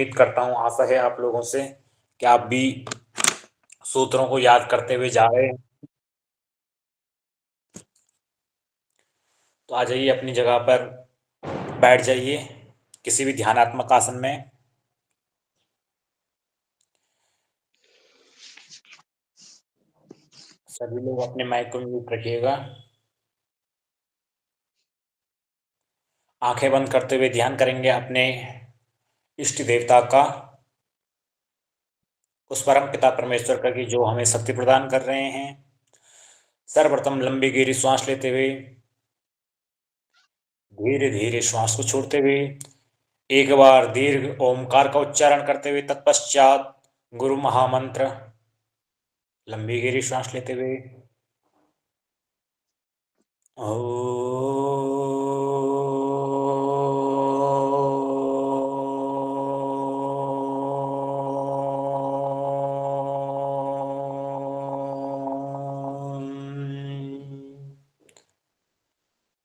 उम्मीद करता हूँ, आशा है आप लोगों से कि आप भी सूत्रों को याद करते हुए जा रहे हैं। तो आ जाइए, अपनी जगह पर बैठ जाइए किसी भी ध्यानात्मक आसन में। सभी लोग अपने माइक को म्यूट रखिएगा। आंखें बंद करते हुए ध्यान करेंगे अपने इष्ट देवता का, उस परम पिता परमेश्वर का, कि जो हमें शक्ति प्रदान कर रहे हैं। सर्वप्रथम लंबी गहरी श्वास लेते हुए धीरे धीरे श्वास को छोड़ते हुए एक बार दीर्घ ओमकार का उच्चारण करते हुए तत्पश्चात गुरु महामंत्र लंबी गहरी श्वास लेते हुए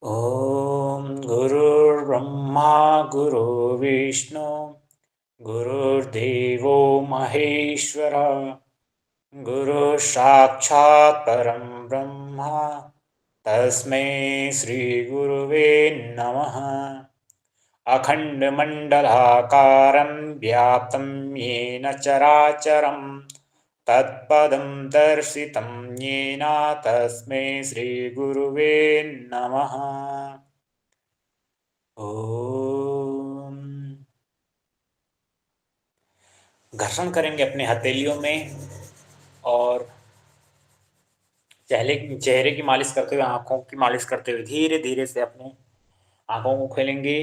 ओम गुरुर्ब्रह्मा गुरुर्विष्णु गुरुर्देवो महेश्वर गुरु साक्षात् परं ब्रह्म तस्मै श्री गुरुवे नमः। अखण्डमण्डलाकारं व्याप्तं येन चराचरं तत्पदं दर्शितं येन तस्मै श्रीगुरुवे नमः। ओम। घर्षण करेंगे अपने हथेलियों में और चेहरे की मालिश करते हुए, आंखों की मालिश करते हुए धीरे धीरे से अपने आंखों को खोलेंगे।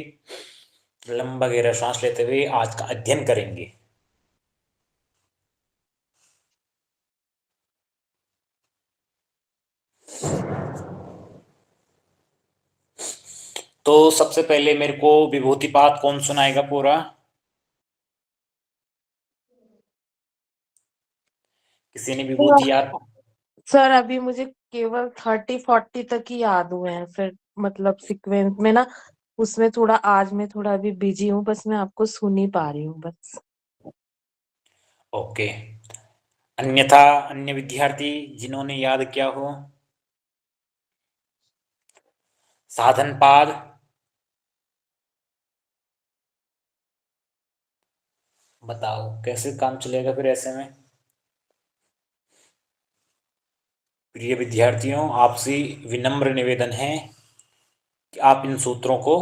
लंबा गहरा सांस लेते हुए आज का अध्ययन करेंगे। तो सबसे पहले मेरे को विभूतिपात कौन सुनाएगा पूरा? किसी ने विभूति याद? सर अभी मुझे केवल 30-40 तक ही याद हुए हैं, फिर मतलब सीक्वेंस में ना, उसमें थोड़ा आज मैं थोड़ा अभी बिजी हूँ, बस मैं आपको सुन ही पा रही हूँ बस। ओके। अन्यथा अन्य विद्यार्थी जिन्होंने याद किया हो, साधन पाद बताओ कैसे काम चलेगा फिर ऐसे में? प्रिय विद्यार्थियों, आपसे विनम्र निवेदन है कि आप इन सूत्रों को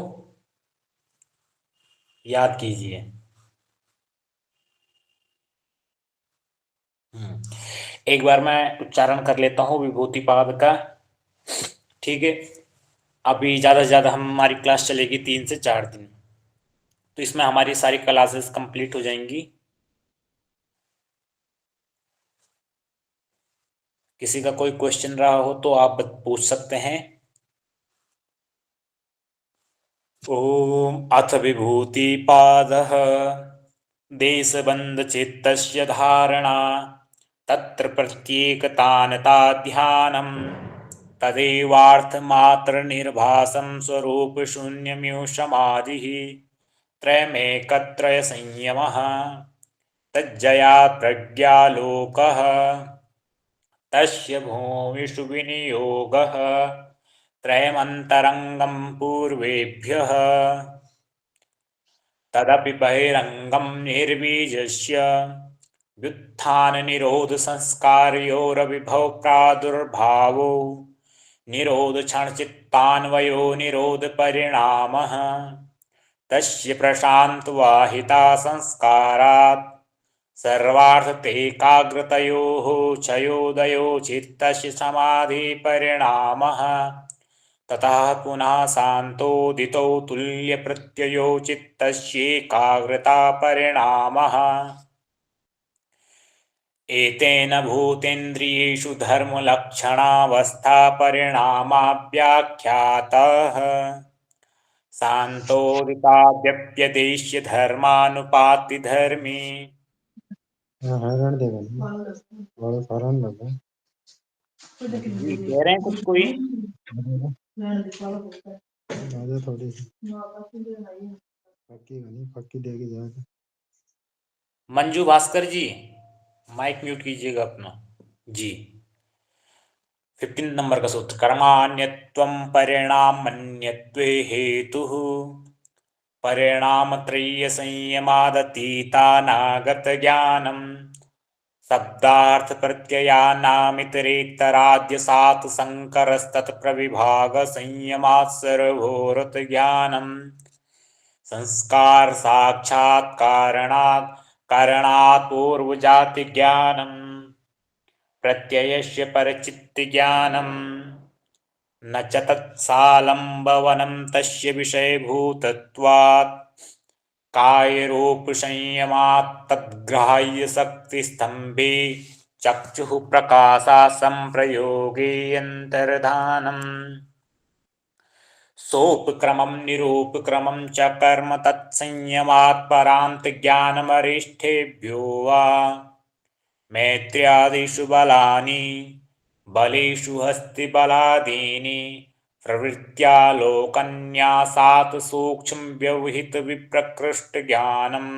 याद कीजिए। एक बार मैं उच्चारण कर लेता हूँ विभूतिपाद का, ठीक है? अभी ज़्यादा से ज़्यादा हमारी क्लास चलेगी 3 से 4 दिन, तो इसमें हमारी सारी क्लासेस कंप्लीट हो जाएंगी। किसी का कोई क्वेश्चन रहा हो तो आप पूछ सकते हैं। ओम अथ विभूतिपादः देशबन्धचित्तस्य धारणा तत्र प्रत्येकतानताध्यानं तदेवार्थमात्रनिर्भासं स्वरूपशून्यमिव समाधिः त्रयमेकत्रयसंयमः तज्जयात् प्रज्ञालोकः तस्य भूमिषु विनियोगः त्रयमन्तरङ्गं पूर्वेभ्यः तदपि बहिरङ्गं निर्बीजस्य व्युत्थाननिरोधसंस्कारयोरविभव प्रादुर्भावो निरोधक्षणचित्तान्वयो निरोधपरिणामः तस्य प्रशान्तवाहिता संस्कारात् सर्वार्थतेकाग्रतयोः क्षयोदयो चित्तस्य समाधिपरिणामः ततः पुनः शान्तोदितो तुल्यप्रत्ययो चित्तस्यैकाग्रतापरिणामः एतेन भूतेन्द्रियेषु धर्मलक्षणावस्थापरिणामाव्याख्यातः शान्तोदिताव्यप्यदेश्य धर्मानुपातिधर्मी। हरण देगा बड़ा हरण लगा जी कह रहे हैं कुछ कोई? आजा थोड़ी सी पक्की नहीं पक्की देके जाएगा मंजू भास्कर जी, माइक म्यूट कीजिएगा अपना जी। 15 नंबर का सूत्र, कर्माण्यत्वं परिणामन्यत्वे हेतुः परिणामत्रय्य संयमादतीतानागत ज्ञानम् शब्दार्थ प्रत्ययानामितरेतराद्य सात संकरस्तत्प्रविभाग संयमात् सर्वोरत ज्ञानम् संस्कार साक्षात् कारणात् पूर्वजाति ज्ञानम् प्रत्ययस्य परचित्त ज्ञानम् न च तत्सालम्बवनं तस्य विषयभूतत्वात् कायरूपसंयमात् तद्ग्राह्य शक्तिस्तम्भे चक्षुः प्रकाशा संप्रयोगे अन्तर्धानम् सोपक्रमं निरूपक्रमं च कर्म तत्संयमात् परान्तज्ञानमरिष्ठेभ्यो वा मैत्र्यादिषु बलानि बलेषु हस्तिबलादीनि प्रवृत्त्यालोकन्यासात् सूक्ष्मव्यवहितविप्रकृष्टज्ञानम्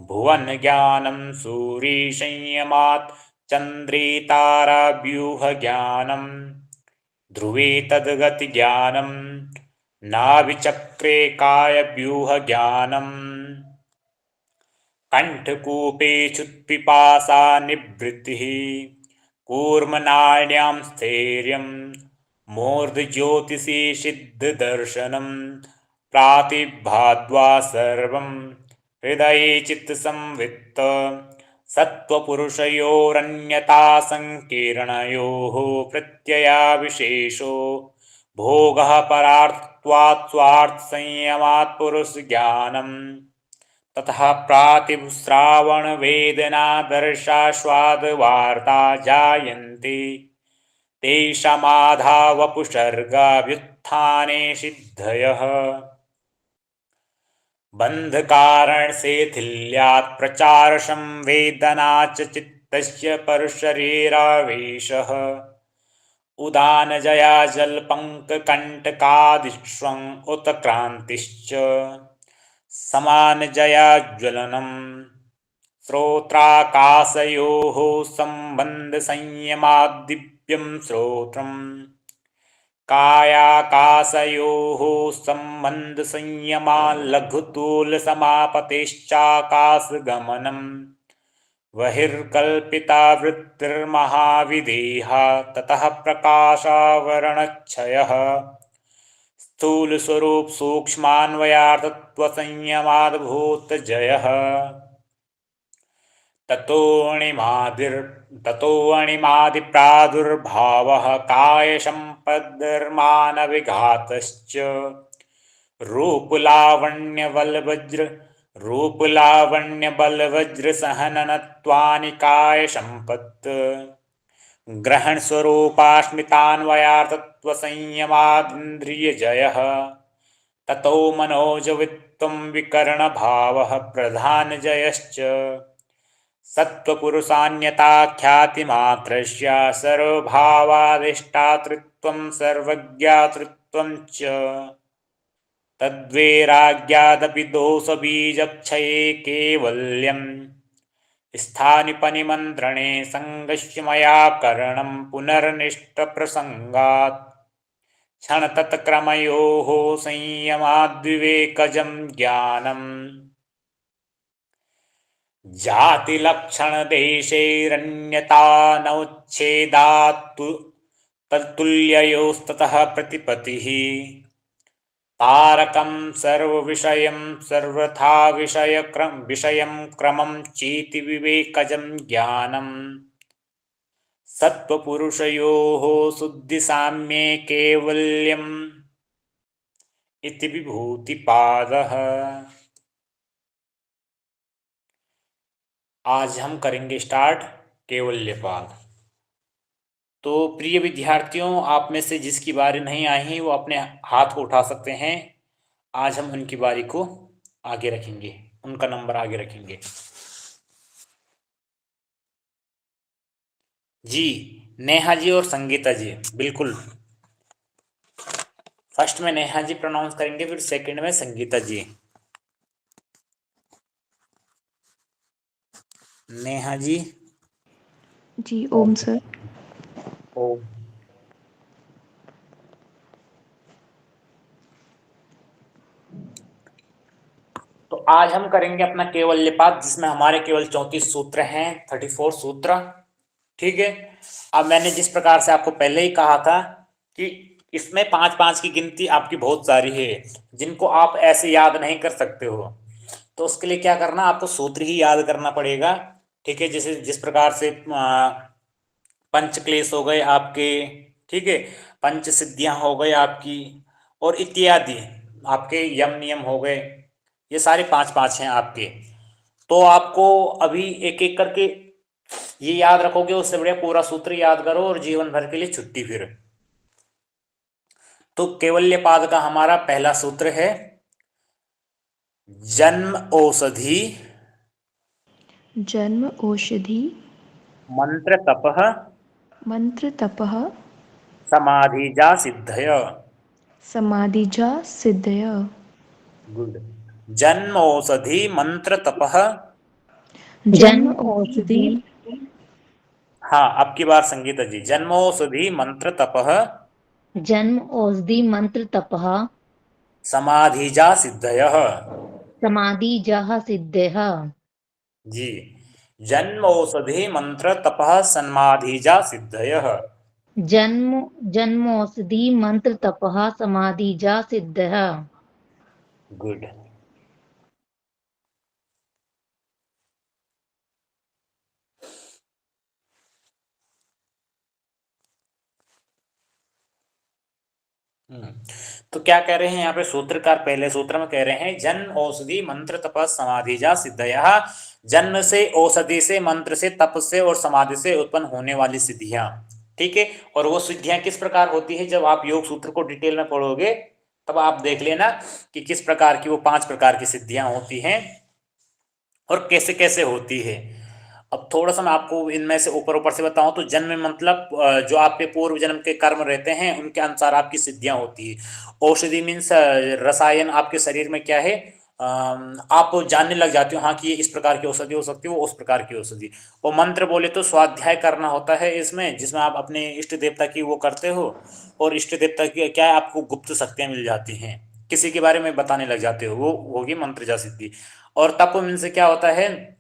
भुवनज्ञानं सूर्यसंयमात् चन्द्रे ताराव्यूहज्ञानम् ध्रुवे तद्गतिज्ञानं नाभिचक्रे कायव्यूहज्ञानम् कण्ठकूपे क्षुत्पिपासा निवृत्तिः कूर्मनाड्यां स्थैर्यं मूर्धज्योतिषी सिद्धदर्शनं प्रातिभाद्वा सर्वं हृदये चित्तसंवित्त सत्त्वपुरुषयोरन्यता संकीर्णयोः प्रत्ययाविशेषो भोगः परार्थत्वात् स्वार्थसंयमात् पुरुषज्ञानम् ततः प्रातिश्रावणवेदनादर्शास्वादवार्ता जायन्ते तेषामाधावपुसर्गाभ्युत्थाने सिद्धयः बन्धकारणशैथिल्यात् प्रचारसंवेदना च चित्तस्य परशरीरावेशः उदानजया जलपङ्ककण्टकादिष्वं उत्क्रान्तिश्च समानजया ज्वलनम् श्रोत्राकाशयोः सम्बन्धसंयमाद्दिव्यं श्रोत्रम् कायाकाशयोः सम्बन्धसंयमात् लघुतूलसमापतेश्चाकाशगमनम् बहिर्कल्पिता वृत्तिर्महाविदेहा ततः प्रकाशावरणक्षयः स्थूलस्वरूप सूक्ष्मान्वयार्थत्वसंयमाद्भूतजयः ततोऽणिमादिप्रादुर्भावः कायसम्पद्धर्मानविघातश्च रूपलावण्यबलवज्रसहननत्वानि कायसम्पत् ग्रहणस्वरूपास्मितान्वयार्थत्वसंयमादिन्द्रियजयः ततो मनोजवित्तं विकरणभावः प्रधानजयश्च सत्त्वपुरुषान्यताख्यातिमात्रस्य सर्वभावाधिष्ठातृत्वं सर्वज्ञातृत्वं च तद्वैराग्यादपि दोषबीजक्षये कैवल्यम् स्थानिपनिमन्त्रणे सङ्गस्य मया करणं पुनर्निष्ठप्रसङ्गात् क्षणतत्क्रमयोः संयमाद्विवेकजं ज्ञानम् जातिलक्षणदेशैरन्यता नोच्छेदात् तत्तुल्ययोस्ततः प्रतिपत्तिः तारकं सर्वविषयं सर्वथा विषयं क्रमं चेति विवेकजं ज्ञानम् सत्त्वपुरुषयोः शुद्धिसाम्ये कैवल्यम् इति विभूतिपादः। आज हम करेंगे स्टार्ट कैवल्यपाद। तो प्रिय विद्यार्थियों, आप में से जिसकी बारी नहीं आई वो अपने हाथ को उठा सकते हैं। आज हम उनकी बारी को आगे रखेंगे, उनका नंबर आगे रखेंगे। जी, नेहा जी और संगीता जी, बिल्कुल। फर्स्ट में नेहा जी प्रोनाउंस करेंगे, फिर सेकंड में संगीता जी। नेहा जी। जी ओम सर। ओम। तो आज हम करेंगे अपना केवल्यपात, जिसमें हमारे केवल 34 सूत्र हैं, 34 सूत्र। ठीक है। अब मैंने जिस प्रकार से आपको पहले ही कहा था कि इसमें 5-5 की गिनती आपकी बहुत सारी है, जिनको आप ऐसे याद नहीं कर सकते हो। तो उसके लिए क्या करना, आपको सूत्र ही याद करना पड़ेगा। ठीक है। जैसे जिस प्रकार से पंच क्लेश हो गए आपके, ठीक है, पंच सिद्धियां हो गए आपकी, और इत्यादि आपके यम नियम हो गए। ये सारे 5-5 हैं आपके। तो आपको अभी एक एक करके ये याद रखोगे, उससे बढ़िया पूरा सूत्र याद करो और जीवन भर के लिए छुट्टी फिर। तो केवल्यपाद का हमारा पहला सूत्र है, जन्म औषधि जन्म औषधि मंत्र तपः मंत्र तपः समाधिजा सिद्धय। समाधिजा सिद्धय। गुड। जन्म औषधि मंत्र तपः। जन्म औषधि हाँ, अब की बार संगीता जी, जन्म औषधि मंत्र तपः जन्म औषधि मंत्र तपः समाधिजा सिद्धयः। समाधिजः सिद्धयः। जी, जन्म औषधि मंत्र तपः समाधिजा सिद्धयः। जन्म औषधि मंत्र तपः समाधिजः सिद्धयः। गुड। तो क्या कह रहे हैं यहाँ पे सूत्रकार, पहले सूत्र में कह रहे हैं, जन्म औषधि मंत्र तप समाधिजा सिद्धयः। जन्म से, औषधि से, मंत्र से, तप से और समाधि से उत्पन्न होने वाली सिद्धियां। ठीक है। और वो सिद्धियां किस प्रकार होती है, जब आप योग सूत्र को डिटेल में पढ़ोगे तब आप देख लेना कि किस प्रकार की वो 5 प्रकार की सिद्धियां होती हैं और कैसे कैसे होती है। अब थोड़ा सा मैं आपको इनमें से ऊपर ऊपर से बताऊं तो जन्म मतलब जो आपके पूर्व जन्म के कर्म रहते हैं उनके अनुसार आपकी सिद्धियां होती है। औषधि मीन्स रसायन आपके शरीर में क्या है, आप जानने लग जाते हो हाँ कि ये इस प्रकार की औषधि हो सकती है, वो उस प्रकार की औषधि। और मंत्र बोले तो स्वाध्याय करना होता है इसमें, जिसमें आप अपने इष्ट देवता की वो करते हो, और इष्ट देवता की क्या है, आपको गुप्त शक्तियां मिल जाती हैं, किसी के बारे में बताने लग जाते हो, वो होगी मंत्र जा सिद्धि। और तप मीन्स क्या होता है,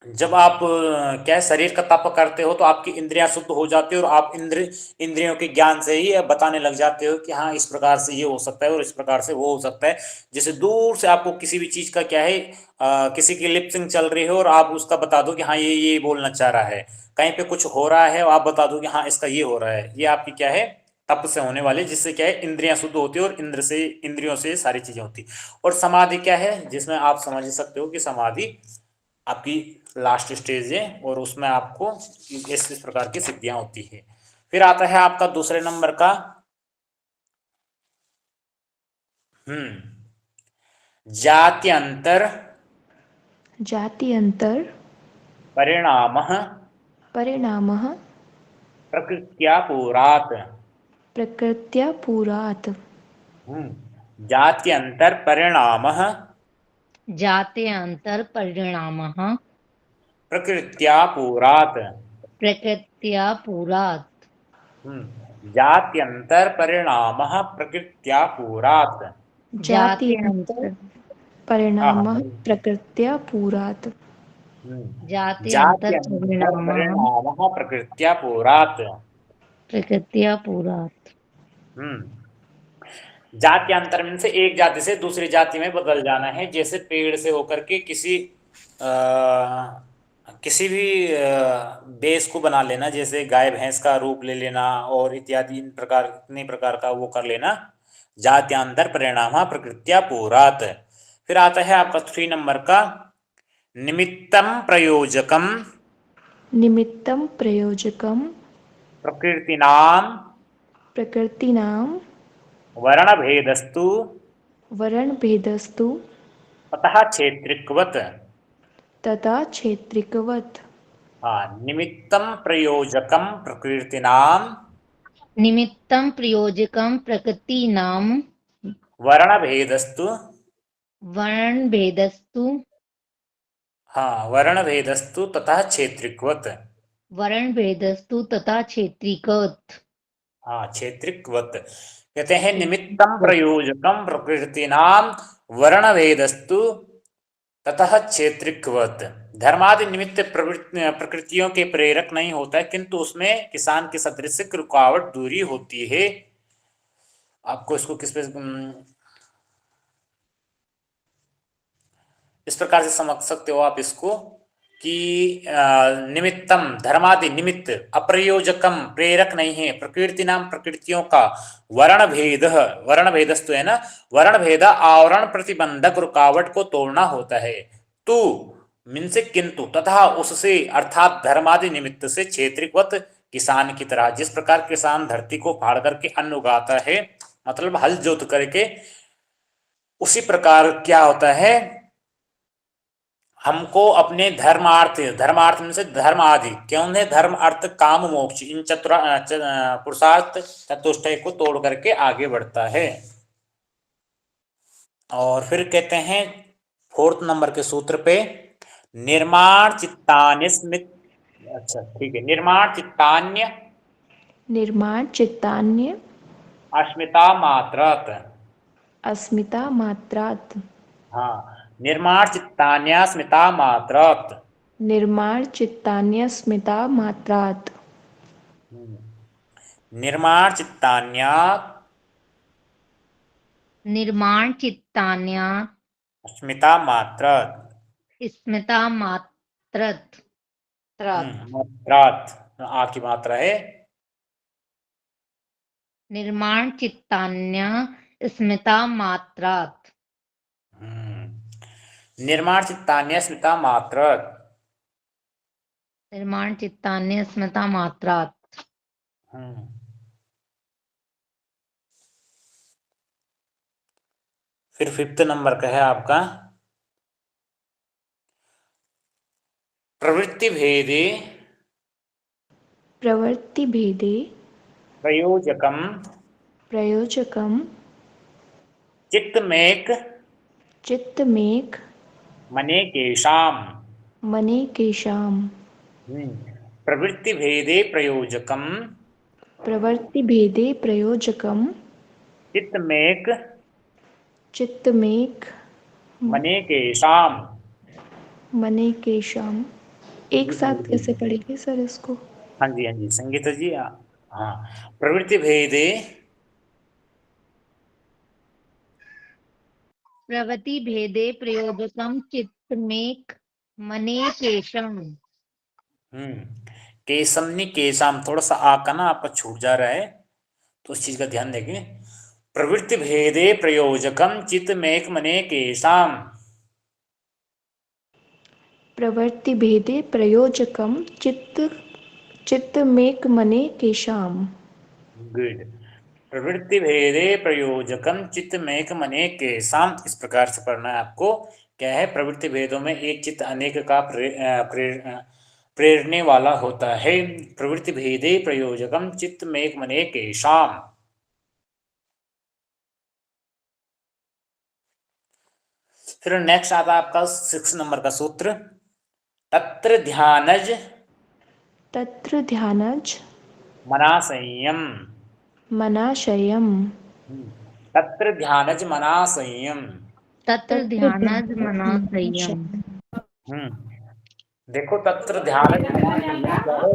जब आप क्या है शरीर का तप करते हो तो आपकी इंद्रियां शुद्ध हो जाती है और आप इंद्रियों के ज्ञान से ही बताने लग जाते हो कि हाँ इस प्रकार से ये हो सकता है और इस प्रकार से वो हो सकता है। जैसे दूर से आपको किसी भी चीज का क्या है, किसी की लिप सिंक चल रही हो और आप उसका बता दो कि हाँ ये बोलना चाह रहा है, कहीं पे कुछ हो रहा है और आप बता दो कि हाँ इसका ये हो रहा है, ये आपकी क्या है, तप से होने वाले, जिससे क्या है इंद्रियां शुद्ध होती है और इंद्रियों से सारी चीजें होती। और समाधि क्या है, जिसमें आप समझ सकते हो कि समाधि आपकी लास्ट स्टेज है और उसमें आपको इस प्रकार की सिद्धियां होती है। फिर आता है आपका दूसरे नंबर का जात्यंतर जात्यंतर परिणामः परिणामः प्रकृत्या पुरात्। प्रकृत्या पुरात्। जात्यंतर परिणामः जात्यंतर परिणामः प्रकृत्या पुरात्। प्रकृत्या पुरात्। जात्यंतर परिणामः प्रकृत्या पुरात्। जात्यंतर परिणामः प्रकृत्या पुरात्। जात्यंतर जात्यंतर परिणामः परिणामः प्रकृत्या पुरात्। प्रकृत्या पुरात्। जात्यांतर में से एक जाति से दूसरी जाति में बदल जाना है, जैसे पेड़ से होकर के किसी भी देश को बना लेना, जैसे गाय भैंस का रूप ले लेना और इत्यादि इतने प्रकार का वो कर लेना। जात्यांतर परिणाम प्रकृत्या पुरात्। फिर आता है आपका 3 नंबर का निमित्तम प्रयोजकम निमित्तं प्रयोजकं प्रकृतीनां वर्णभेदस्तु वर्णभेदस्तु अतः क्षेत्रिकवत्। तथा क्षेत्रिकवत्। हाँ, निमित्तम प्रयोजकम प्रकृतिनाम निमित्तं प्रयोजकं प्रकृतीनां वर्णभेदस्तु वर्णभेदस्तु हाँ, वर्ण भेदस्तु तथा क्षेत्रिकवत। वर्ण भेदस्तु तथा क्षेत्रिकवत। हाँ, क्षेत्रिकवत कहते हैं निमित्तम प्रयोजकम प्रकृतिनाम वर्ण भेदस्तु ततः क्षेत्रिकवत। धर्मादि निमित्त प्रकृतियों के प्रेरक नहीं होता है, किंतु उसमें किसान के सदृश रुकावट दूरी होती है। आपको इसको किस पे इस प्रकार से समझ सकते हो आप इसको कि निमित्तम धर्मादि निमित्त अप्रयोजकम प्रेरक नहीं है, प्रकृति नाम प्रकृतियों का वर्ण भेदस्तु है ना, वर्ण भेद आवरण प्रतिबंधक रुकावट को तोड़ना होता है। तू मीन से किंतु तथा उससे अर्थात धर्मादि निमित्त से क्षेत्रिकवत किसान की तरह, जिस प्रकार किसान धरती को फाड़ करके अन्न उगाता है, मतलब हल जोत करके, उसी प्रकार क्या होता है, हमको अपने धर्मार्थ में से धर्म आदि क्यों है, धर्म अर्थ काम मोक्ष इन पुरुषार्थ चतुष्टय को तोड़ करके आगे बढ़ता है। और फिर कहते हैं 4th नंबर के सूत्र पे, निर्माण चित्तान्य स्मित, अच्छा ठीक है, निर्माण चित्तान्य अस्मिता मात्रत। अस्मिता मात्रात्। हाँ, निर्माण चित्तान्यस्मिता मात्रत। निर्माण चित्तान्यस्मिता मात्रात्। निर्माण चित्तान्या निर्माण चित्तान्या अस्मिता मात्रत। स्मिता मात्रत। मात्रात आ की मात्रा है। निर्माण चित्तान्या स्मिता मात्रात्। निर्माण चित्तान्य स्मिता मात्रत। निर्माण चित्तान्य स्मिता मात्रात्। फिर 5th नंबर का है आपका, प्रवृत्ति भेदे प्रयोजकम चित्तमेक मनेकेशाम। प्रवृत्ति भेदे प्रयोजकम चित्तमेक मनेकेशाम। एक साथ कैसे पढ़ेंगे सर इसको? हाँ जी संगीता जी, हाँ, प्रवृत्ति भेदे प्रयोजकम चित्तमेक मनेकेशम। केशमनी केशाम, थोड़ा सा आ का ना आपका छूट जा रहा है, तो उस चीज का ध्यान देंगे। प्रवृत्ति भेदे प्रयोजकम चित्तमेक मनेकेशाम। प्रवृत्ति भेदे प्रयोजकम चित्तमेक मनेकेशाम। गुड। प्रवृत्ति भेदे प्रयोजकम चित्तमेक मनेकेशाम, इस प्रकार से पढ़ना है आपको। क्या है, प्रवृत्ति भेदों में एक चित्त अनेक का प्रेरणे वाला होता है। प्रवृत्ति भेदे प्रयोजकम चित्तमेक मनेकेशाम। फिर नेक्स्ट आता है आपका 6 नंबर का सूत्र, तत्र ध्यानज मनासंयम। तत्र ध्यानज मनासंयम। देखो तत्र ध्यानज मनासंयम क्या है?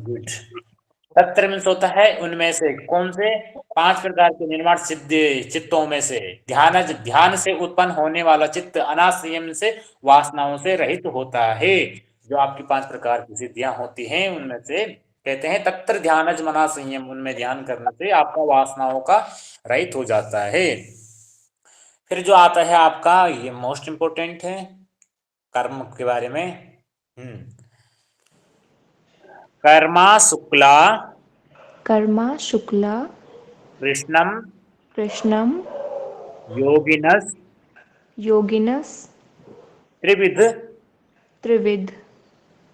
गुड। तत्र मीन्स होता है उनमें से, कौन से 5 प्रकार के निर्माण सिद्ध चित्तों में से ध्यान से उत्पन्न होने वाला चित्त अनासंयम से वासनाओं से रहित होता है। जो आपकी 5 प्रकार की सिद्धियां होती हैं उनमें से कहते हैं तत्र ध्यानज मना संयम, उनमें ध्यान करने से आपका वासनाओं का रहित हो जाता है। फिर जो आता है आपका, ये मोस्ट इंपोर्टेंट है कर्म के बारे में। कर्मा शुक्ला कृष्णम योगिनस त्रिविध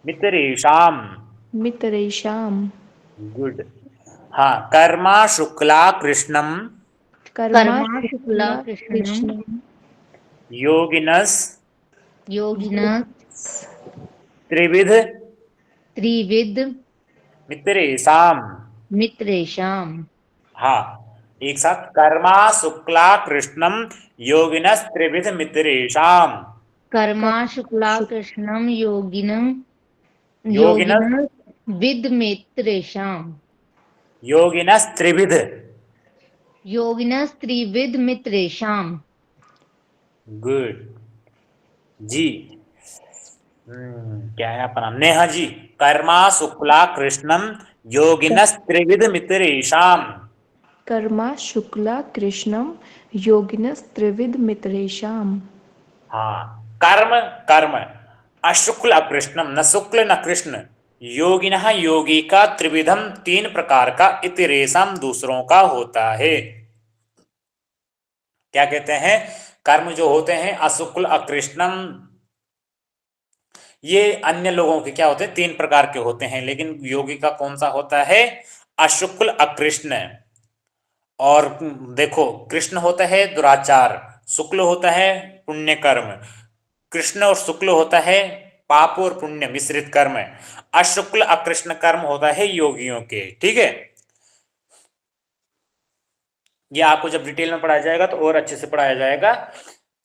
मितरेशाम। गुड। हाँ, कर्मा शुक्ला कृष्णम योगिनस योगिनस् त्रिविध त्रिविध मित्रेषाम। मित्रेषाम। हाँ, एक साथ, कर्मा शुक्ला कृष्णम योगिनस त्रिविध मित्रेषाम। कर्मा शुक्ला कृष्णम योगिनं योगिनस योगिनः विद मित्रेषाम। योगिनस त्रिविध। योगिनस् त्रिविध मित्रेषाम। गुड जी। क्या है अपना नाम? नेहा जी। कर्मा शुक्ला कृष्णम योगिनस त्रिविध मित्रेषाम। कर्मा शुक्ला कृष्णम योगिनस्त्रिविध मित्रेषाम। हाँ, कर्म कर्म अशुक्ल अकृष्णम, न शुक्ल न कृष्ण, योगिनः योगी का त्रिविधम, तीन प्रकार का, इतिरेशम दूसरों का होता है। क्या कहते हैं? कर्म जो होते हैं अशुक्ल अकृष्णम, ये अन्य लोगों के क्या होते हैं? तीन प्रकार के होते हैं, लेकिन योगी का कौन सा होता है? अशुक्ल अकृष्ण। और देखो, कृष्ण होता है दुराचार, शुक्ल होता है पुण्य कर्म, कृष्ण और शुक्ल होता है पाप और पुण्य मिश्रित कर्म, अशुक्ल अकृष्ण कर्म होता है योगियों के। ठीक है, ये आपको जब डिटेल में पढ़ाया जाएगा तो और अच्छे से पढ़ाया जाएगा।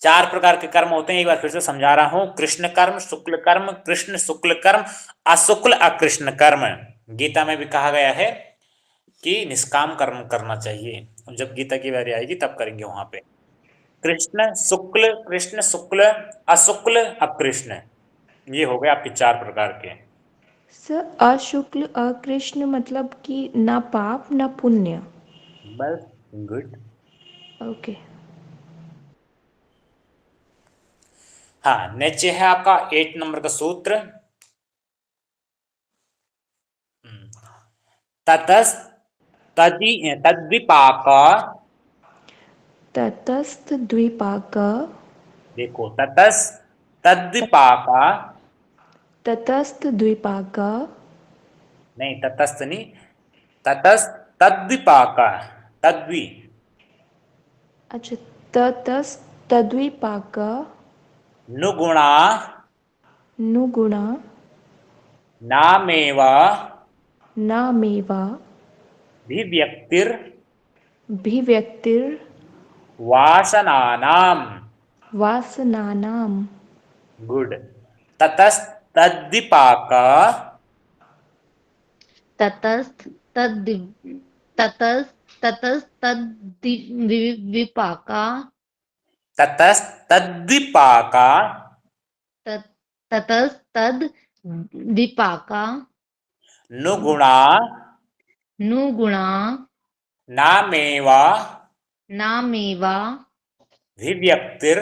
चार प्रकार के कर्म होते हैं, एक बार फिर से समझा रहा हूं। कृष्ण कर्म, शुक्ल कर्म, कृष्ण शुक्ल कर्म, अशुक्ल अकृष्ण कर्म। गीता में भी कहा गया है कि निष्काम कर्म करना चाहिए। जब गीता की बारी आएगी तब करेंगे वहां पे। कृष्ण शुक्ल अशुक्ल अकृष्ण, ये हो गए आपके चार प्रकार के। सर अशुक्ल अकृष्ण मतलब कि ना पाप ना पुण्य। बस, गुड। ओके। हाँ, नीचे है आपका 8 नंबर का सूत्र। ततस तद्विपाक। तटस्थ द्विपाक। देखो, ततस तद्विपाक, तटस्थ द्विपाक। नहीं तटस्थ नहीं, ततस तद्विपाक, तद्वि अच्छा, तटस्थ तद्विपाक नुगुणा नुगुणा नामेव नामेवा भिव्यक्तिर भिव्यक्तिर वासनानाम। वासनानाम। गुड। ततस्तद्विपाक ततस्त तद ततस्तद विपाका ततस्तद्विपाक ततस्तद विपाका नुगुणा नुगुणा नामेव नामेवा भिव्यक्तिर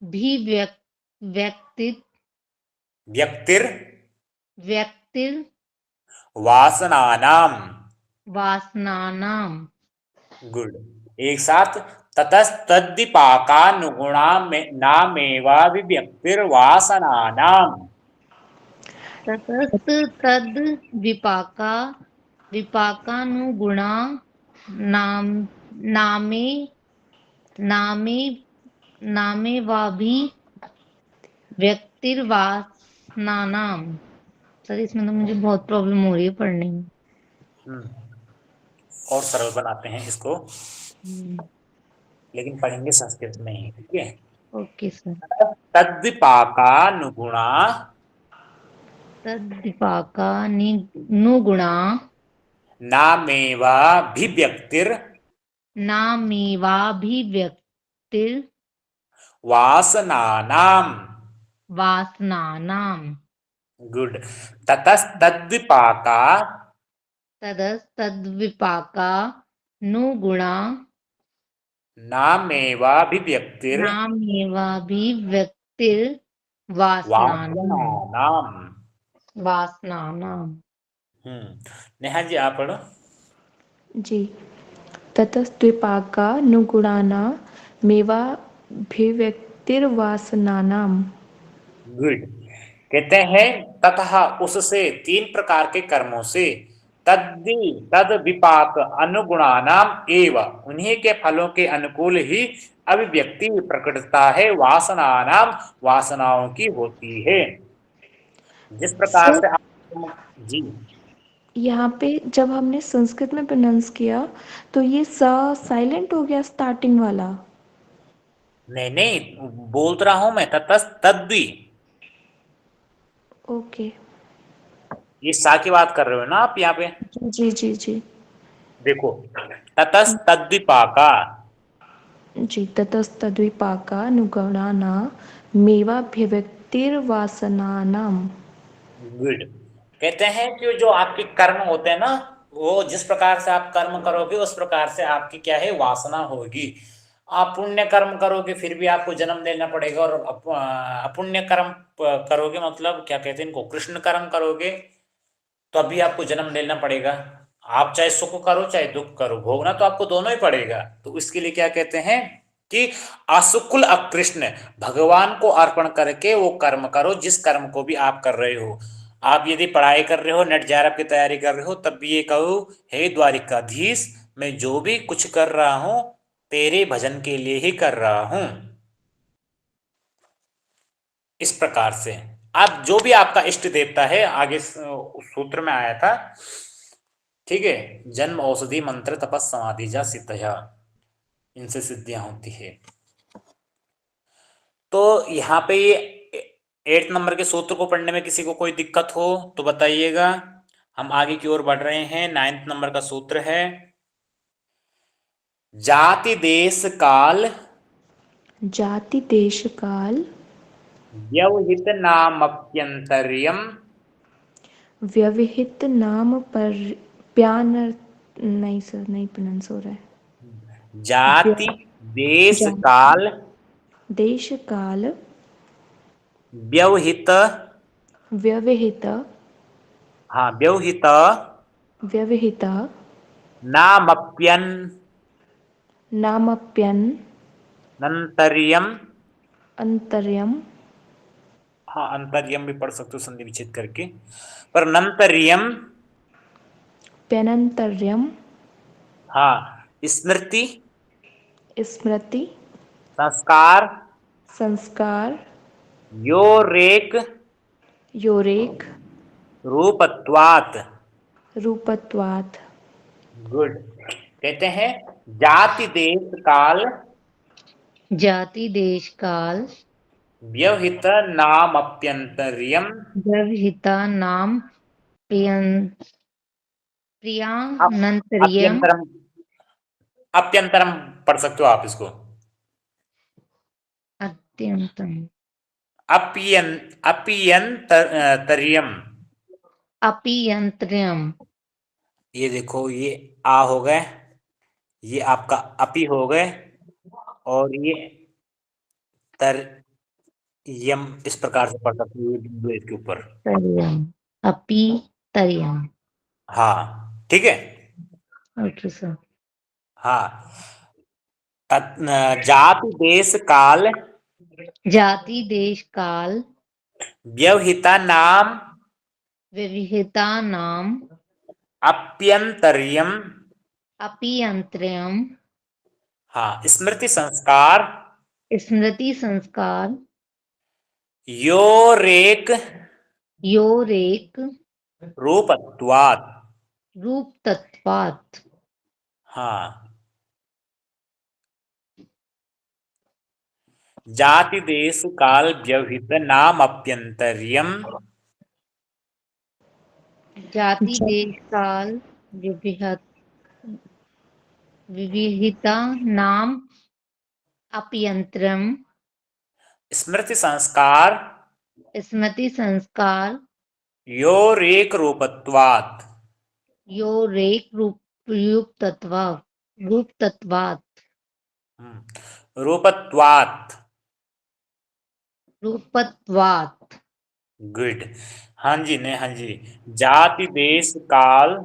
व्यक्ति व्यक्तिर वासनानाम। वासनानाम। गुड। एक साथ, ततस्तद्विपाकानुगुणा नामेव भिव्यक्तिर्वासनानाम। ततस्त तद विपाका विपाकानुगुणा नाम नामे नामे नामे वाभि व्यक्तिर्वासनानाम। सर इसमें तो मुझे बहुत प्रॉब्लम हो रही है पढ़ने में। और सरल बनाते हैं इसको, लेकिन पढ़ेंगे संस्कृत में ही। ठीक है। Okay sir. तद्विपाकानुगुणा तद विपाका नुगुणा नामेव भिव्यक्तिर नामेवाभिव्यक्तिर वासनानाम। वासनानाम। गुड। ततस्तद्विपाका तदस्तद्विपाका नुगुणा नामेव भिव्यक्तिर नामेवाभिव्यक्तिर वासनानाम। वासनानाम। वासनानाम। नेहा जी आप पढ़ो। जी। ततस्त्विपाका नुगुणाना मेवाभिव्यक्तिर्वासनानाम। गुड। कहते हैं ततः उससे, तीन प्रकार के कर्मों से, तद विपाक अनुगुणानाम एव, उन्हीं के फलों के अनुकूल ही अभिव्यक्ति प्रकटता है वासनानाम, वासनाओं की होती है। जिस प्रकार सर से आप जी यहाँ पे जब हमने संस्कृत में प्रोनाउंस किया तो ये सा साइलेंट हो गया स्टार्टिंग वाला। नहीं नहीं, बोल तो रहा हूं मैं ततस तद्वी, ओके। ये सा की बात कर रहे हो ना आप यहाँ पे। जी जी जी देखो, ततस तद्विपाका, जी ततस्तद्विपाकानुगुणाना मेवाभिव्यक्तिर्वासनानाम। गुड। कहते हैं कि जो आपके कर्म होते हैं ना, वो जिस प्रकार से आप कर्म करोगे उस प्रकार से आपकी क्या है, वासना होगी। आप पुण्य कर्म करोगे फिर भी आपको जन्म लेना पड़ेगा, और अपुण्य कर्म करोगे, मतलब क्या कहते हैं इनको, कृष्ण कर्म करोगे तो अभी आपको जन्म लेना पड़ेगा। आप चाहे सुख करो चाहे दुख करो, भोगना तो आपको दोनों ही पड़ेगा। तो इसके लिए क्या कहते हैं कि असुकुल अकृष्ण, भगवान को अर्पण करके वो कर्म करो जिस कर्म को भी आप कर रहे हो। आप यदि पढ़ाई कर रहे हो, नेट जेआरएफ की तैयारी कर रहे हो, तब भी ये कहो, हे द्वारिकाधीश, मैं जो भी कुछ कर रहा हूं तेरे भजन के लिए ही कर रहा हूं। इस प्रकार से आप जो भी आपका इष्ट देवता है, आगे सूत्र में आया था, ठीक है, जन्म औषधि मंत्र तपस समाधि जा सिद्धया, इनसे सिद्धियां होती है। तो यहाँ पे ये 8 नंबर के सूत्र को पढ़ने में किसी को कोई दिक्कत हो तो बताइएगा। हम आगे की ओर बढ़ रहे हैं। 9 नंबर का सूत्र है, जाति देश काल जाति देश काल व्यवहित नामप्यंतर्यम, व्यवहित नाम पर प्यान नहीं सर, नहीं प्रोनाउंस हो रहा है। जाति देश जाति काल देश काल व्यवहित, व्यवहित हाँ व्यवहित व्यवहित नामप्यन नामप्यन नंतर्यम, अंतर्यम हाँ अंतर्यम भी पढ़ सकते हो संधि विच्छेद करके, पर नंतर्यम, प्यनंतर्यम हाँ स्मृति स्मृति संस्कार संस्कार योरेक योरेक रूपत्वात्। रूपत्वात्। गुड। कहते हैं जाति देश काल जाति देश काल व्यवहित नामप्यंतर्यम, व्यवहिता नाम प्रियांतरियम अप्यंतरम, अप्यंतरम पढ़ सकते हो आप इसको, अत्यंतम अपियंतरियम। अपियंत्रियम। ये देखो, ये आ हो गए, ये आपका अपी हो गए, और ये तर यम, इस प्रकार से पढ़ सकते हो, ये बिंदु है इसके ऊपर। तरियम अपी तरियम। हाँ ठीक है। Okay sir. हाँ, जाति देश काल जाति देश काल व्यवहिता नाम विविधता नाम अप्यंतर्यम, अपियंत्रियम हाँ स्मृति संस्कार स्मृति संस्कार योरेक योरेक रूपत्वात्। रूप तत्वात्। हाँ, जाति देश काल व्यवहित नाम अप्यंतर्यम, जाति देश काल विविधता नाम अपियंत्रम स्मृति संस्कार स्मृति संस्कार योरेक रूपत्वात्। योरेक रूप तत्वात्। रूपत्वात्। रूपत्वात्। गुड। हाँ जी, ने हाँ जी, जाति देश काल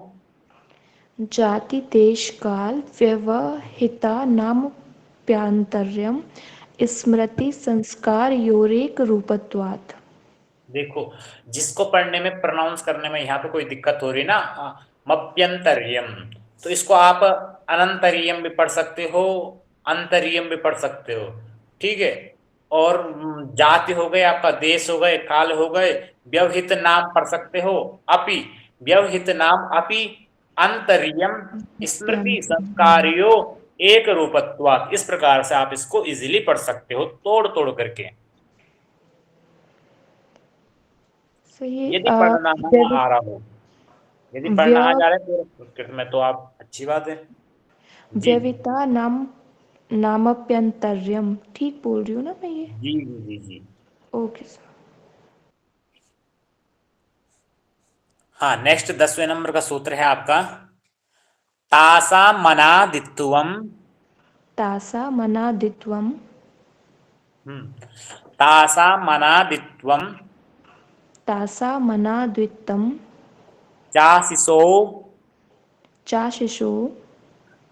जाति देश काल व्यवहिता नाम प्यांतर्यम स्मृति संस्कार योरेक रूपत्वात्। देखो, जिसको पढ़ने में प्रोनाउंस करने में यहाँ पे कोई दिक्कत हो रही ना, मप्यंतर्यम। तो इसको आप अनंतरियम भी पढ़ सकते हो, अंतरियम भी पढ़ सकते हो, ठीक है। और जाति हो गए, आपका देश हो गए, काल हो गए, व्यवहित नाम पढ़ सकते हो, अपि, व्यवहित नाम अपि, अंतरियम, स्मृति संस्कारियो एक रूपत्वात्। इस प्रकार से आप इसको इजीली पढ़ सकते हो तोड़ तोड़ करके। सो ये यदि पढ़ना ना आ रहा हो, यदि पढ़ना आ जा रहा है तो संस्कृत में तो आप अच्छी बात है जी। व्यविता नाम नामप्यंतर्यम, ठीक बोल रही हूँ ना मैं ये? जी जी जी जी। Okay sir. हाँ, नेक्स्ट 10वें नंबर का सूत्र है आपका तासाम मनादित्वम। तासा मनादित्वम। तासाम मनादित्वम तासा मनाद्वित्तम। चाशिसो चाशिशो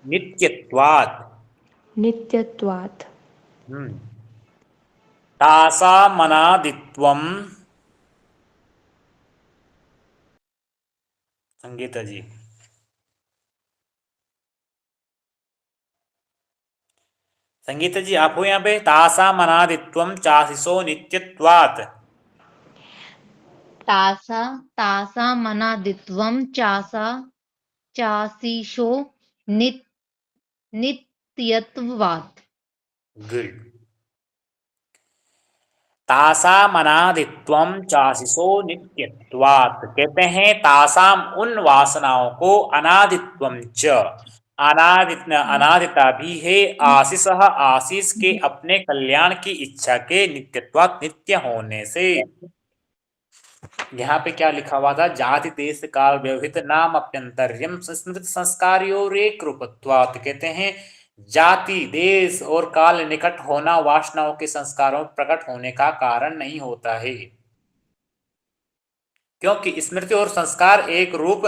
नित्यत्वात्। नित्यत्वात्। हम्म तासाम मनादित्वम, संगीता जी, संगीता जी आप हो यहाँ पे। तासाम मनादित्वम चाशिसो नित्यत्वात्। तासा तासा मनादित्वम चासा चासीशो नित नित्यत्वात्। गुड। तासाम अनादित्वम चाशिसो नित्यत्वात्, कहते हैं तासाम उन वासनाओं को, अनादित्वम च, अनादिता भी है, आशीष आशीष के अपने कल्याण की इच्छा के, नित्यत्वात् नित्य होने से। यहाँ पे क्या लिखा हुआ था, जाति देश काल व्यवहित नाम अप्यंतर्यम संस्मृत संस्कार्योरेक रूपत्वात्, कहते हैं जाति देश और काल निकट होना वासनाओं के संस्कारों प्रकट होने का कारण नहीं होता है, क्योंकि स्मृति और संस्कार एक रूप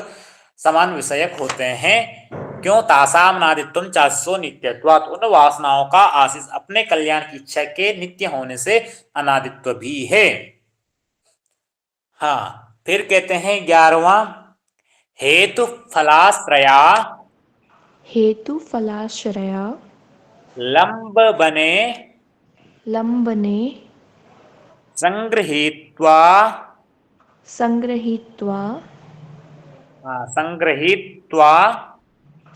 समान विषयक होते हैं। क्यों, तासाम नादित्वम चासो नित्यत्वात्, उन वासनाओं का आशीष अपने कल्याण की इच्छा के नित्य होने से अनादित्व भी है। हाँ, फिर कहते हैं 11वां, हेतु फलाश्रया हेतु फलाश्रया लंब बने लंबने संगृहीत्वा, संगृहीत्वा संगृहीत्वा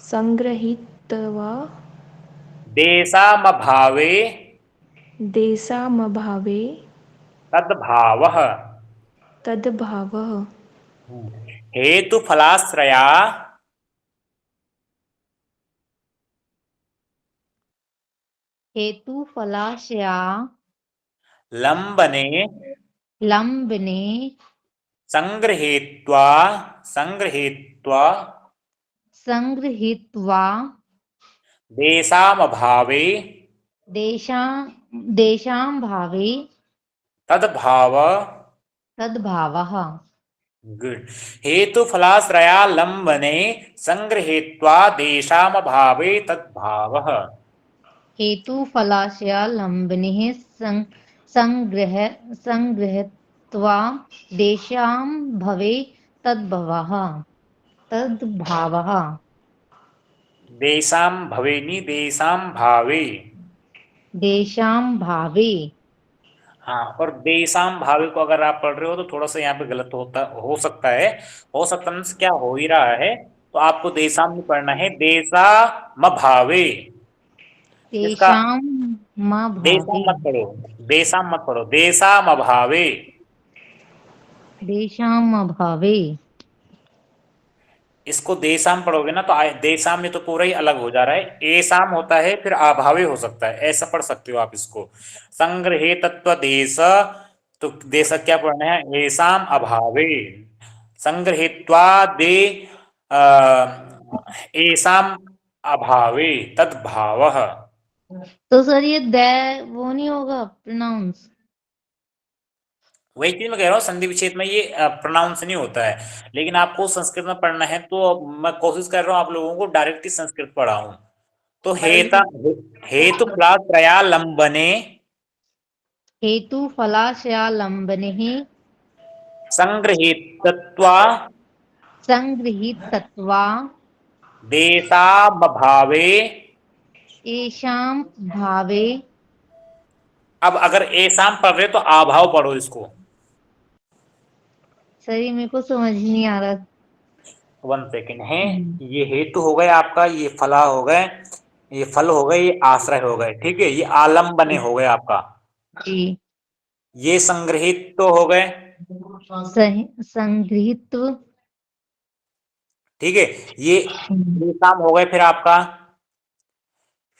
संगृहीत्वा देशामभावे देशामभावे तद्भावः। तद्भावः। हेतु फलाश्रया हेतु फलाशया लंबने लंबने संगृहीत्वा संगृहीत्वा संगृहीत्वा देशामभावे देशां भावे तद्भाव। तद्भावः। गुड। हेतु फलाश्रया लंबने संगृहीत्वा देशामभावे तद्भावः। हेतु फलाशया लंबने संगृहीत्वा देशां भवे तद्भवः तद्भावः। देशाम भवेनी देशाम भावे। देशां भावे। हाँ, और देशाम भावे को अगर आप पढ़ रहे हो तो थोड़ा सा यहाँ पे गलत होता हो सकता है। हो सकता है क्या हो ही रहा है, तो आपको देशाम नहीं पढ़ना है, देशा म भावे। इसका देशां मा देशा भावे। मत पढ़ो, देशा मत पढ़ो, देशा म भावे। देशां भावे। इसको देशाम पढ़ोगे ना तो देशाम में तो पूरा ही अलग हो जा रहा है, एसाम होता है, फिर अभावे हो सकता है, ऐसा पढ़ सकते हो आप इसको। संग्रहे तत्व देश, तो देश क्या पढ़ना है, एसाम अभावे। संग्रहित्वा दे एसाम अभावे तद्भावः। तो सर ये दे वो नहीं होगा प्रोनाउंस? वही चीज मैं कह रहा हूँ, संधि विच्छेद में ये प्रोनाउंस नहीं होता है, लेकिन आपको संस्कृत में पढ़ना है तो मैं कोशिश कर रहा हूँ आप लोगों को डायरेक्ट ही संस्कृत पढ़ाऊं। तो हेतु फलात्रया लंबने हेतु फलाशया लंबने संगृहीतत्वा संगृहीतत्वा देशाभावे। येषां भावे। अब अगर एसाम पढ़ रहे तो आभाव पढ़ो इसको। सर ये मेरे को समझ नहीं आ रहा। 1 सेकेंड है। ये हेतु हो गए आपका, ये फला हो गए, ये फल हो गए, ये आश्रय हो गए, ठीक है, ये आलम्बने हो गए आपका। जी। ये संग्रहित तो हो गए, संगृहीत्व। ठीक है, ये काम हो गए फिर आपका,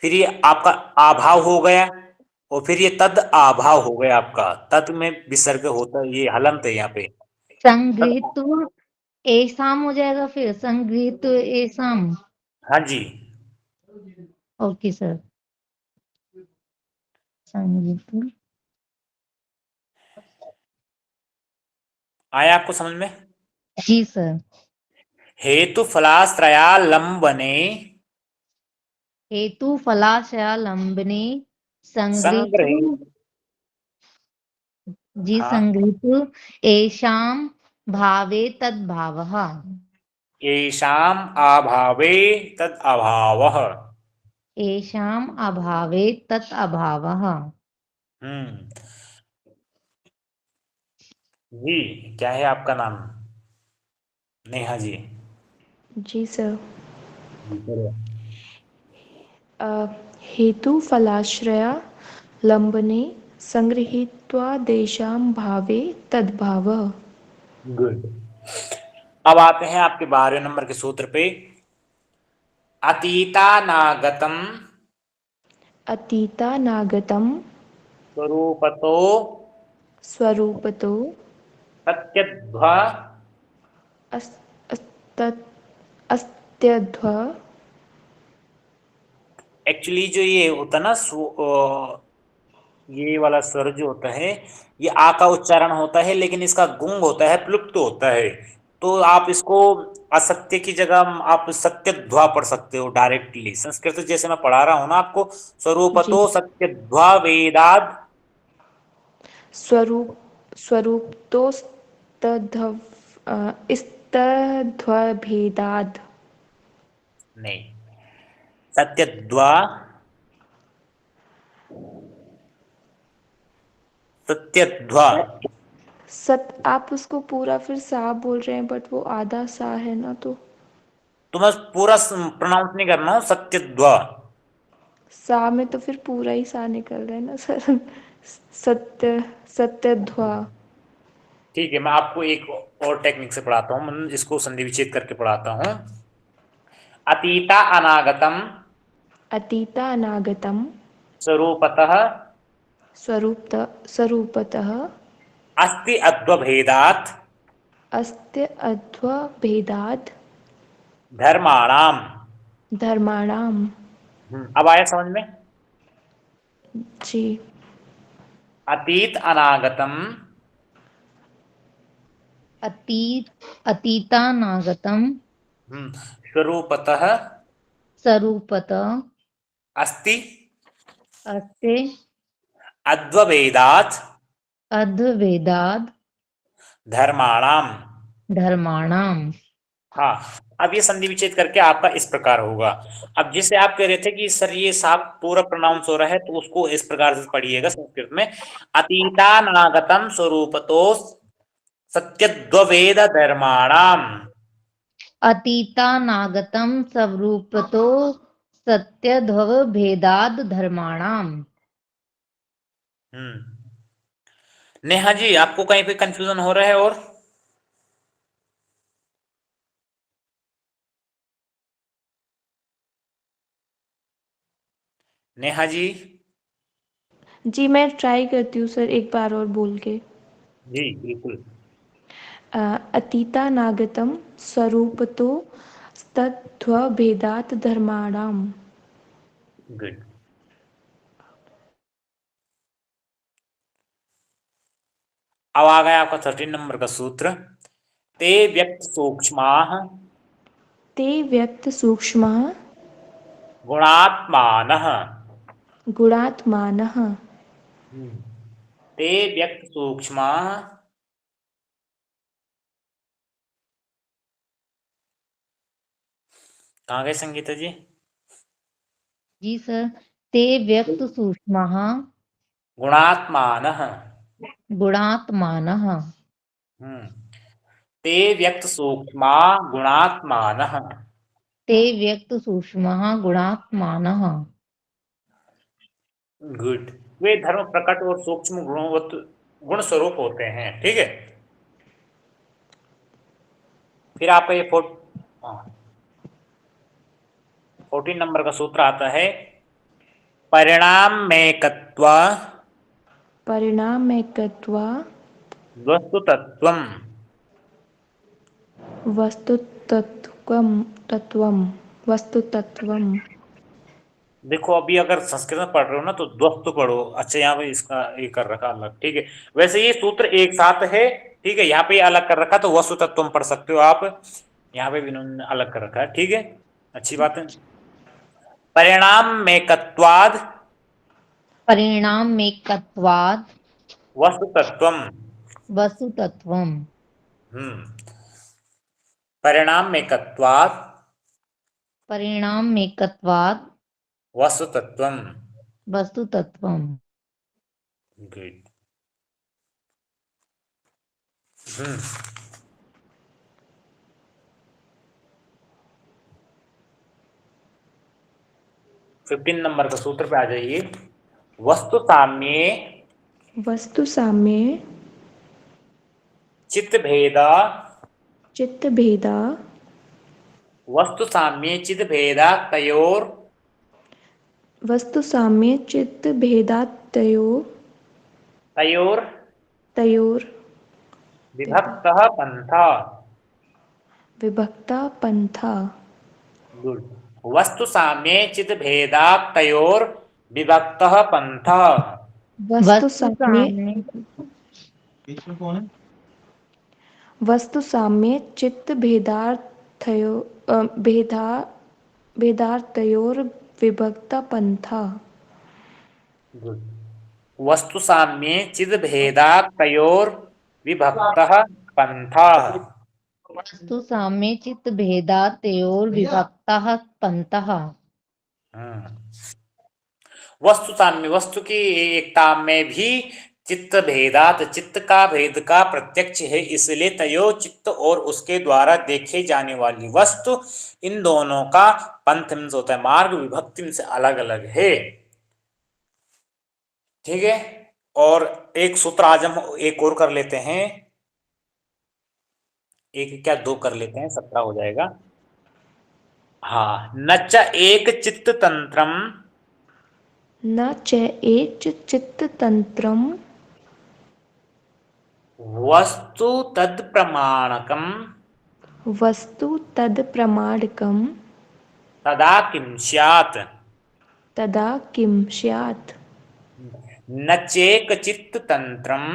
फिर ये आपका आभाव हो गया, और फिर ये तद आभाव हो गया आपका। तद में विसर्ग होता है, ये हलंत है यहाँ पे। संगृहीत्व एसाम हो जाएगा, फिर संगृहीत्व एसाम। हाँ जी। Okay sir. संगृहीत्व। आया आपको समझ में? जी सर। हेतु फलाश्रयालंबने हेतु फलाशयालंबने संगृहीत्व। संग्रहित। जी हाँ, संगृहीत्व एषां भावे तद्भावः। येषाम आभावे तद अभावः। येषाम् अभावे तत् अभावः। हम्म। जी, क्या है आपका नाम? नेहा जी। जी सर। जी, करो। हेतु फलाश्रया लंबने संगृहीत्वा देशां भावे तद्भावः। गुड। अब आते हैं आपके 12वें नंबर के सूत्र पे। अतीतानागतम अतीतानागतं स्वरूपतो स्वरूपतो सत्यध्वा। अस् अस्तत् अस्त्यध्व। एक्चुअली जो ये होता है ना, ये वाला स्वर जो होता है, ये आ का उच्चारण होता है, लेकिन इसका गुंग होता है, प्लुप्त होता है। तो आप इसको असत्य की जगह आप सत्यध्वा पढ़ सकते हो डायरेक्टली। संस्कृत जैसे मैं पढ़ा रहा हूं ना आपको, जी। स्वरूपतो सत्यध्वा वेदाद। स्वरूप स्वरूपतोस्तद्ध्व इस्तध्वभेदाद्। नहीं, सत्यध्वा सत्यध्वा। आप उसको पूरा फिर सा बोल रहे हैं, बट वो आधा सा है ना, तो मैं पूरा प्रोनाउंस नहीं कर रहा हूं, सत्यध्वा। सा में तो फिर पूरा ही सा निकल रहा है ना सर। सत्य सत्यध्वा। ठीक है, मैं आपको एक और टेक्निक से पढ़ाता हूँ, मैं इसको संधि विच्छेद करके पढ़ाता हूँ। अतीता अनागतम अतीतानागतं स्वरूपतः स्वरूपतः अस्ति अद्वभेदात् अस्त्य अध्वभेदाद् धर्माणाम। धर्माणाम्। अब आया समझ में? जी। अतीत अनागतम अतीतानागतं स्वरूपतः स्वरूपतः अस्ति अस्ति अद्वभेदात् अद्वैदाद् धर्माणाम। धर्माणाम्। हाँ, अब ये संधि विच्छेद करके आपका इस प्रकार होगा। अब जैसे आप कह रहे थे कि सर ये साफ पूरा प्रोनाउंस हो रहा है, तो उसको इस प्रकार से पढ़िएगा संस्कृत में। अतीतानागतम स्वरूपतो सत्यद्ववेद धर्माणाम। अतीतानागतं स्वरूपतो सत्यध्वभेदाद् धर्माणाम्। नेहा जी, आपको कहीं पे कंफ्यूजन हो रहा है? और नेहा जी? जी, मैं ट्राई करती हूँ सर एक बार और बोल के। जी बिल्कुल। अतीतानागतं स्वरूपतो तद्ध्वभेदात् धर्माणाम्। गुड। अब आ गया आपका 13 नंबर का सूत्र। ते व्यक्त सूक्ष्माः ते व्यक्तसूक्ष्मः गुणात्मानः। गुणात्मानः ते व्यक्त सूक्ष्माः कहाँ गए संगीता जी? जी सर। ते व्यक्त सूक्ष्मः गुणात्मानः। गुणात्मानः। ते व्यक्त सूक्ष्मा गुणात्मानः। ते व्यक्त सूक्ष्मः गुणात्मानः। गुड। वे धर्म प्रकट और सूक्ष्म गुण स्वरूप होते हैं। ठीक है। फिर आपका ये 14 नंबर का सूत्र आता है, परिणाममेकत्वा परिणामैकत्वा वस्तुतत्वम्। वस्तुतत्त्वम् तत्त्वम् वस्तुतत्त्वम्। देखो अभी अगर संस्कृत में पढ़ रहे हो ना तो द्वस्त पढ़ो। अच्छा यहाँ पे इसका ये कर रखा अलग। ठीक है। वैसे ये सूत्र एक साथ है। ठीक है। यहाँ पे अलग कर रखा तो वस्तु तत्व पढ़ सकते हो आप। यहाँ पे भी इन्होंने अलग कर रखा है। ठीक है। अच्छी बात है। परिणाम में कत्वाद परिणाममेकत्वात् वस्तु तत्वम। वस्तुतत्त्वम्। परिणाम में कत्वाद परिणाममेकत्वात् वस्तु तत्वम। वस्तुतत्त्वम्। गुड। 15 नंबर का सूत्र पे आ जाइए। वस्तु साम्ये वस्तु साम्ये चित्त भेदा चित्त भेदा वस्तु साम्ये चित्त भेदा तयोर वस्तु साम्ये चित्त भेदातयो तयोर तयोर विभक्तः पंथा। विभक्ता पंथा। गुड। वस्तु साम्ये चित्त भेदा तयोर विभक्तः पंथा। वस्तु वस्तु साम्ये साम्ये बीच में कौन है? वस्तु साम्ये चित्त भेदार्थयो भेदार्थयोर विभक्ता पंथा। गुड। वस्तु साम्ये चिद भेदा तयोर विभक्तः पंथः। वस्तु साम्ये चित्त भेदात् तयोर् विभक्तः पन्तः। वस्तु साम्य वस्तु की एकता में भी चित्त भेदात चित्त का भेद का प्रत्यक्ष है, इसलिए तयो चित्त और उसके द्वारा देखे जाने वाली वस्तु इन दोनों का पंथ मीन्स होता है मार्ग, विभक्ति से अलग अलग है। ठीक है। और एक सूत्र आज हम एक और कर लेते हैं। एक क्या दो कर लेते हैं, 17 हो जाएगा। हाँ। नच एक चित्त तंत्रम न च एच चित्ततंत्रम् वस्तु तद प्रमाणकम वस्तु तत्प्रमाणकम् तदा किम स्यात्। तदा किं स्यात्। नचेक चित्त तंत्रम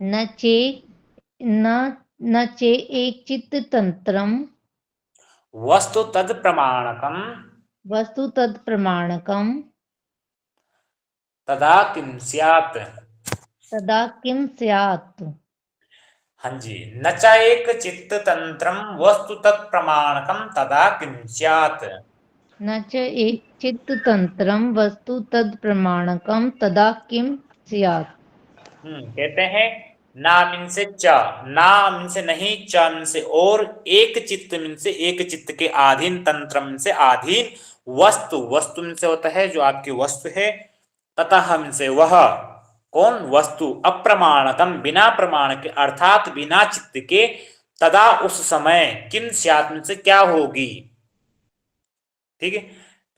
न चे न न चे एक चित्त तंत्रम वस्तु तद प्रमाणकम वस्तु तद प्रमाणकम तदा किम स्यात्। तदा किम स्यात्। हाँ जी। नचा एक चित्त तंत्रम वस्तु तत् प्रमाणकम तदा किम स्यात्। न च एक चित्त तंत्रम वस्तु तद प्रमाणकम तदा किम स्यात्। कहते हैं ना मीन से च, ना मीन से नहीं, च मीन से और, एक चित्त मीन से एक चित्त के अधीन, तंत्र मीन से अधीन, वस्तु वस्तु मीन से होता है जो आपकी वस्तु है, ततः मीन से वह कौन वस्तु, अप्रमाणकम बिना प्रमाण के अर्थात बिना चित्त के, तदा उस समय, किम स्यात् मीन से क्या होगी। ठीक है।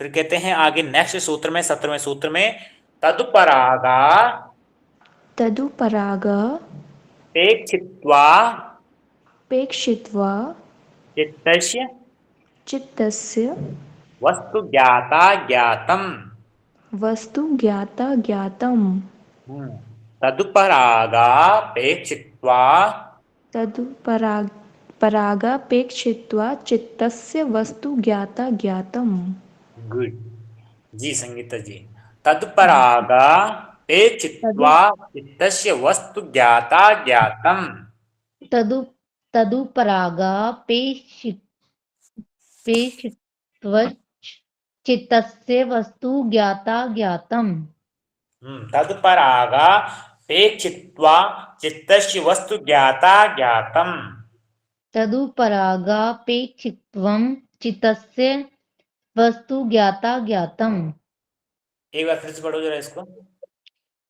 फिर कहते हैं आगे नेक्स्ट सूत्र में 17वें सूत्र में, तदुपरागा तदुपराग पेक्षित्वा पेक्षित्वा चित्तस्य चित्तस्य वस्तु ज्ञाता ज्ञातम। वस्तु ज्ञाता ज्ञातम्। तदुपरागापेक्षित्वा तदुपरागापेक्षित्वा चित्तस्य वस्तु ज्ञाता ज्ञातम्। गुड। जी संगीता जी। तदुपरागापेक्षित्वा चित्तस्य वस्तु ज्ञाता ज्ञातम। तदु तदुपरागापेक्षि पेक्षित्वच् चित्तस्य वस्तु ज्ञाता ज्ञातम्। तदुपरागापेक्षित्वा चित्तस्य वस्तु ज्ञाता ज्ञातम्। तदुपरागापेक्षित्वं चित्तस्य वस्तु ज्ञाता ज्ञातम्। एक बार फिर से पढ़ो जरा इसको।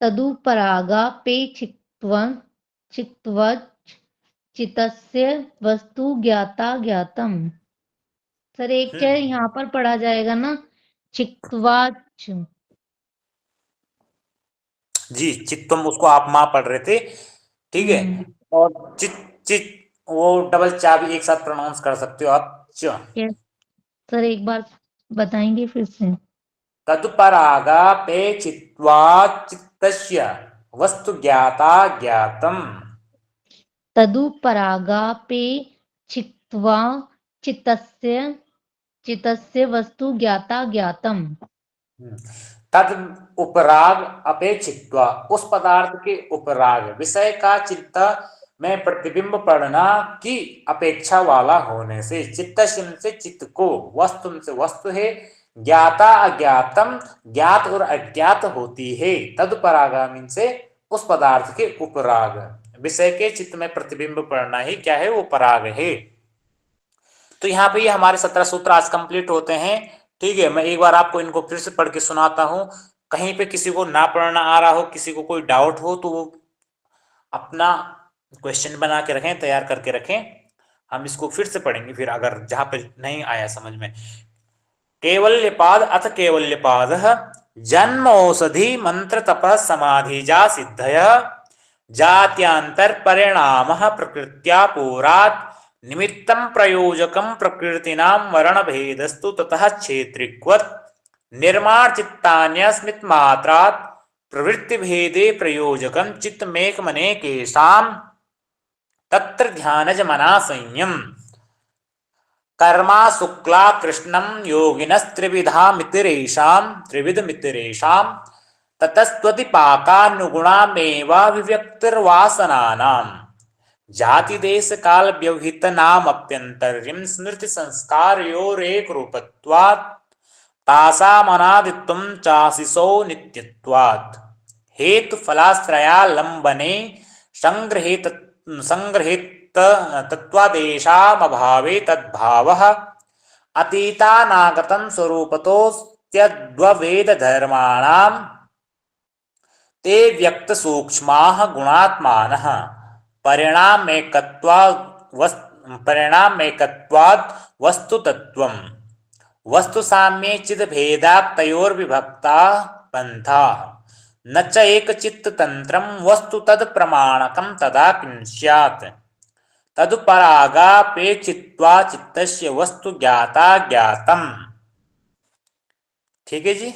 तदुपरागापेक्षित्वं चित्तस्य वस्तु ज्ञाता ज्ञातम्। सर एक चीज यहाँ पर पढ़ा जाएगा ना, चित्वाच। जी, चित्तम उसको आप माँ पढ़ रहे थे, ठीक है। और चित चित वो डबल चा भी एक साथ प्रोनाउंस कर सकते हो आप, च। यस सर, एक बार बताएंगे फिर से। तदुपरागापेक्षित्वा चित्तस्य वस्तु ज्ञाता ज्ञातम्। तदुपरागापेक्षित्वा चित्तस्य वस्तु ज्ञाता ज्ञातम्। तद उपराग अपेक्षित्वा, उस पदार्थ के उपराग विषय का चित्त में प्रतिबिंब पड़ना की अपेक्षा वाला होने से, चित्त से चित्त को, वस्तु से वस्तु है, ज्ञाता अज्ञातम, ज्ञात और अज्ञात होती है। तदुपरागामीन से उस पदार्थ के उपराग, विषय के चित्त में प्रतिबिंब पड़ना ही क्या है, वो पराग है। तो यहाँ पे ये हमारे 17 सूत्र आज कंप्लीट होते हैं, ठीक है। मैं एक बार आपको इनको फिर से पढ़ के सुनाता हूँ। कहीं पे किसी को ना पढ़ना आ रहा हो, किसी को कोई डाउट हो, तो वो अपना क्वेश्चन बना के रखें, तैयार करके रखें। हम इसको फिर से पढ़ेंगे, फिर अगर जहां पे नहीं आया समझ में। केवल्यपाद अथ केवल्यपाद जन्म औषधि मंत्र तप समाधि जा सिद्धय जात्यांतर परिणाम प्रकृत्या पुरात् निमित्तं प्रयोजकं प्रकृतिनां वर्ण भेदस्तु ततः क्षेत्रिक्वत् निर्माण चित्तान्यस्मित् मात्रात् प्रवृत्ति भेदे प्रयोजकं चित्तमेकमनेकेषां तत्र ध्यानज मना संयम कर्मा शुक्ला कृष्णं योगिनस्त्रिविधमितरेषां ततस्त्वतिपाकानुगुणामेवाभिव्यक्तिर्वासनानां जाति देश काल व्यवहित नामप्यंतरिं स्मृति संस्कारयोरेक रूपत्वात् तासामनादित्वं चाशिषो नित्यत्वात् हेतु फलाश्रयालंबने संग्रहित तत्वादेशामभावे तद्भावः अतीतानागतं स्वरूपतोऽस्त्यद्ववेदधर्माणां ते व्यक्त सूक्ष्माः गुणात्मानः परिणामेकत्वाद् वस्तुतत्त्वम् वस्तु साम्ये चिद भेदात् तयोर्विभक्ता पंथाः न च एकचित्त तंत्रं वस्तु तद प्रमाणकं तदा किं स्यात् तदुपरागापेक्षित्वा चित्तस्य वस्तु ज्ञाता ज्ञातम्। ठीक है जी।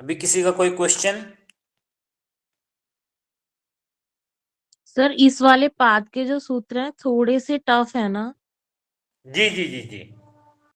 अभी किसी का कोई क्वेश्चन? सर इस वाले पाद के जो सूत्र हैं थोड़े से टफ है ना? जी जी जी जी,